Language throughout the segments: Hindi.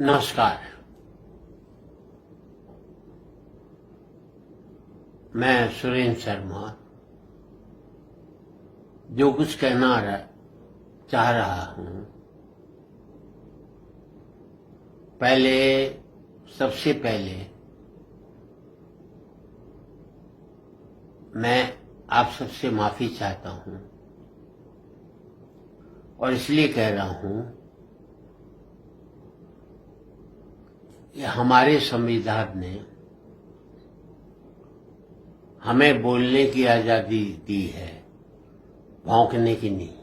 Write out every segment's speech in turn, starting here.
नमस्कार। मैं सुरेंद्र शर्मा जो कुछ कहना चाह रहा हूं, सबसे पहले मैं आप सबसे माफी चाहता हूं और इसलिए कह रहा हूं कि हमारे संविधान ने हमें बोलने की आजादी दी है, भौंकने की नहीं।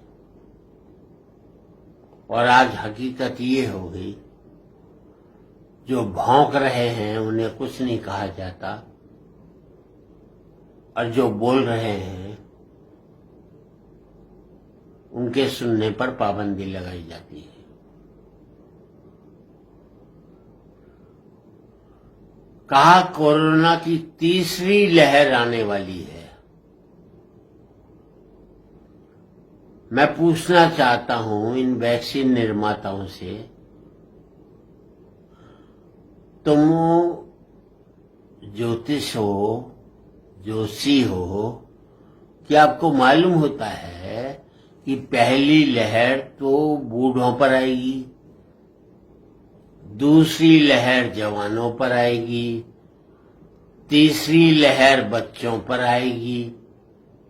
और आज हकीकत ये हो गई, जो भौंक रहे हैं उन्हें कुछ नहीं कहा जाता और जो बोल रहे हैं उनके सुनने पर पाबंदी लगाई जाती है। कहा कोरोना की तीसरी लहर आने वाली है। मैं पूछना चाहता हूं इन वैक्सीन निर्माताओं से, तुम ज्योतिष हो, जोशी हो, क्या आपको मालूम होता है कि पहली लहर तो बूढ़ों पर आएगी, दूसरी लहर जवानों पर आएगी, तीसरी लहर बच्चों पर आएगी।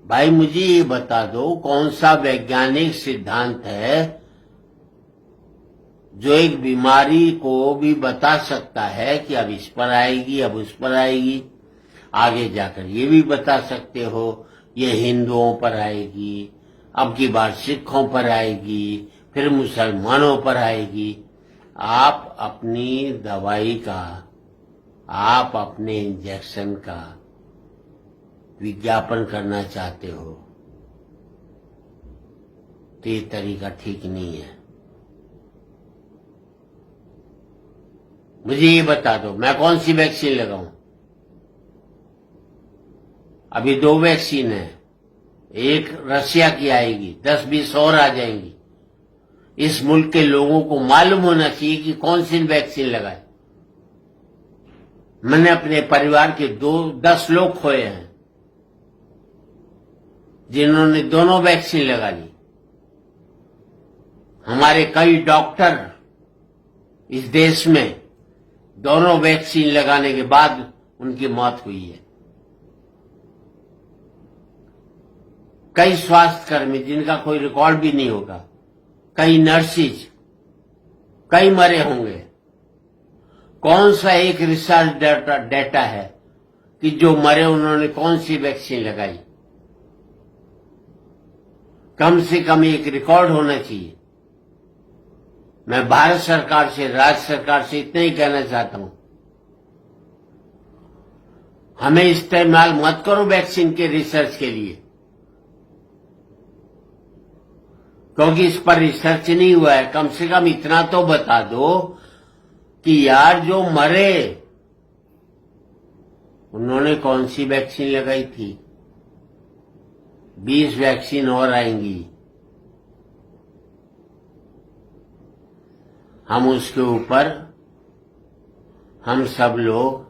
भाई मुझे ये बता दो, कौन सा वैज्ञानिक सिद्धांत है जो एक बीमारी को भी बता सकता है कि अब इस पर आएगी, अब उस पर आएगी। आगे जाकर ये भी बता सकते हो ये हिंदुओं पर आएगी, अब की बार सिखों पर आएगी, फिर मुसलमानों पर आएगी। आप अपनी दवाई का, आप अपने इंजेक्शन का विज्ञापन करना चाहते हो तो ये तरीका ठीक नहीं है। मुझे ये बता दो मैं कौन सी वैक्सीन लगाऊं। अभी 2 वैक्सीन है, एक रशिया की आएगी, 10-20 और आ जाएंगी। इस मुल्क के लोगों को मालूम होना चाहिए कि कौन सी वैक्सीन लगाए। मैंने अपने परिवार के 10 लोग खोए हैं जिन्होंने दोनों वैक्सीन लगा ली। हमारे कई डॉक्टर इस देश में दोनों वैक्सीन लगाने के बाद उनकी मौत हुई है। कई स्वास्थ्यकर्मी जिनका कोई रिकॉर्ड भी नहीं होगा, कई नर्सिस, कई मरे होंगे। कौन सा एक रिसर्च डेटा है कि जो मरे उन्होंने कौन सी वैक्सीन लगाई? कम से कम एक रिकॉर्ड होना चाहिए। मैं भारत सरकार से, राज्य सरकार से इतना ही कहना चाहता हूं, हमें इस्तेमाल मत करो वैक्सीन के रिसर्च के लिए, क्योंकि इस पर रिसर्च नहीं हुआ है। कम से कम इतना तो बता दो कि यार जो मरे उन्होंने कौन सी वैक्सीन लगाई थी। 20 वैक्सीन और आएंगी, हम उसके ऊपर, हम सब लोग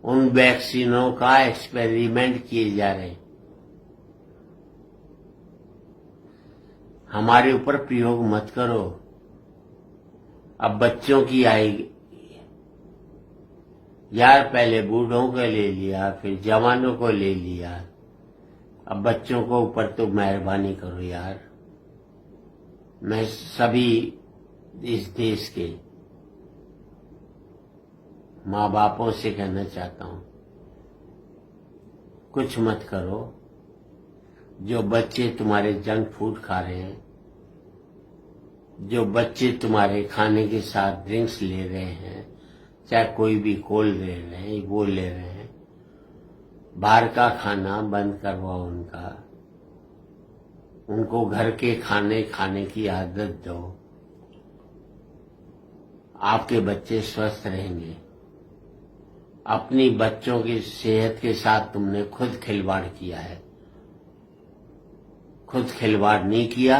उन वैक्सीनों का एक्सपेरिमेंट किए जा रहे हैं। हमारे ऊपर प्रयोग मत करो। अब बच्चों की आएगी यार, पहले बूढ़ों को ले लिया, फिर जवानों को ले लिया, अब बच्चों को ऊपर तो मेहरबानी करो यार। मैं सभी इस देश के माँ बापों से कहना चाहता हूं, कुछ मत करो। जो बच्चे तुम्हारे जंक फूड खा रहे हैं, जो बच्चे तुम्हारे खाने के साथ ड्रिंक्स ले रहे हैं, चाहे कोई भी कोल ले रहे हैं, वो ले रहे हैं, बाहर का खाना बंद करवाओ उनको घर के खाने की आदत दो। आपके बच्चे स्वस्थ रहेंगे। अपनी बच्चों की सेहत के साथ तुमने खुद खिलवाड़ किया है। खुद खिलवाड़ नहीं किया,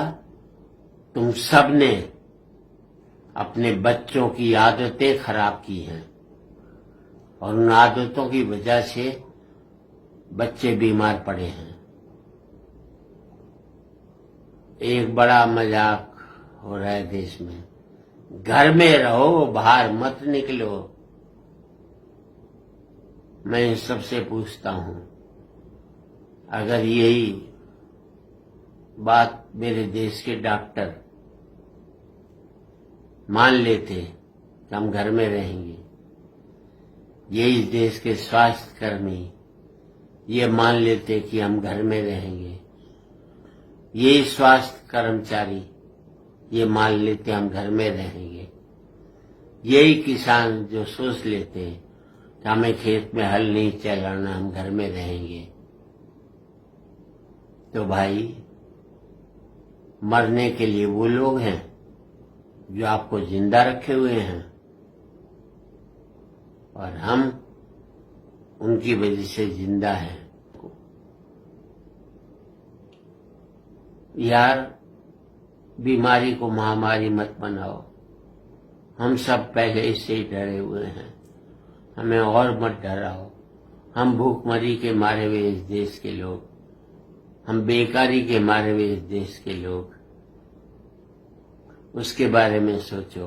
तुम सब ने अपने बच्चों की आदतें खराब की हैं और उन आदतों की वजह से बच्चे बीमार पड़े हैं। एक बड़ा मजाक हो रहा है देश में, घर में रहो, बाहर मत निकलो। मैं इन सबसे पूछता हूं, अगर यही बात मेरे देश के डॉक्टर मान लेते कि हम घर में रहेंगे, यही देश के स्वास्थ्य कर्मी ये मान लेते कि हम घर में रहेंगे, यही स्वास्थ्य कर्मचारी ये मान लेते हम घर में रहेंगे, यही किसान जो सोच लेते कि हमें खेत में हल नहीं चलाना, हम घर में रहेंगे, तो भाई मरने के लिए वो लोग हैं जो आपको जिंदा रखे हुए हैं और हम उनकी वजह से जिंदा हैं। यार, बीमारी को महामारी मत बनाओ। हम सब पहले से ही डरे हुए हैं, हमें और मत डराओ। हम भूखमरी के मारे हुए इस देश के लोग, हम बेकारी के मारे हुए इस देश के लोग, उसके बारे में सोचो।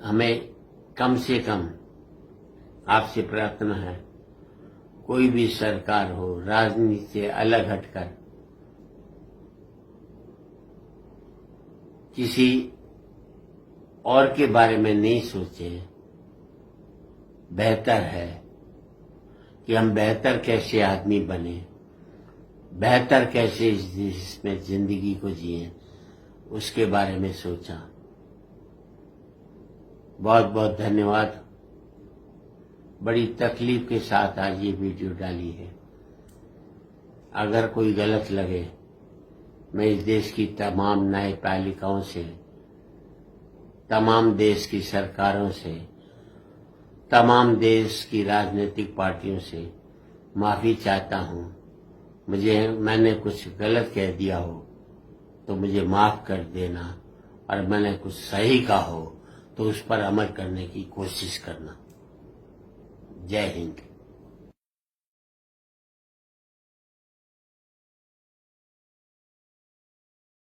हमें कम से कम आपसे प्रार्थना है, कोई भी सरकार हो, राजनीति से अलग हटकर किसी और के बारे में नहीं सोचे। बेहतर है कि हम बेहतर कैसे आदमी बने, बेहतर कैसे इस देश में जिंदगी को जिए, उसके बारे में सोचा। बहुत बहुत धन्यवाद। बड़ी तकलीफ के साथ आज ये वीडियो डाली है। अगर कोई गलत लगे, मैं इस देश की तमाम न्यायपालिकाओं से, तमाम देश की सरकारों से, तमाम देश की राजनीतिक पार्टियों से माफी चाहता हूं। मैंने कुछ गलत कह दिया हो तो मुझे माफ कर देना, और मैंने कुछ सही कहा हो तो उस पर अमल करने की कोशिश करना। जय हिंद।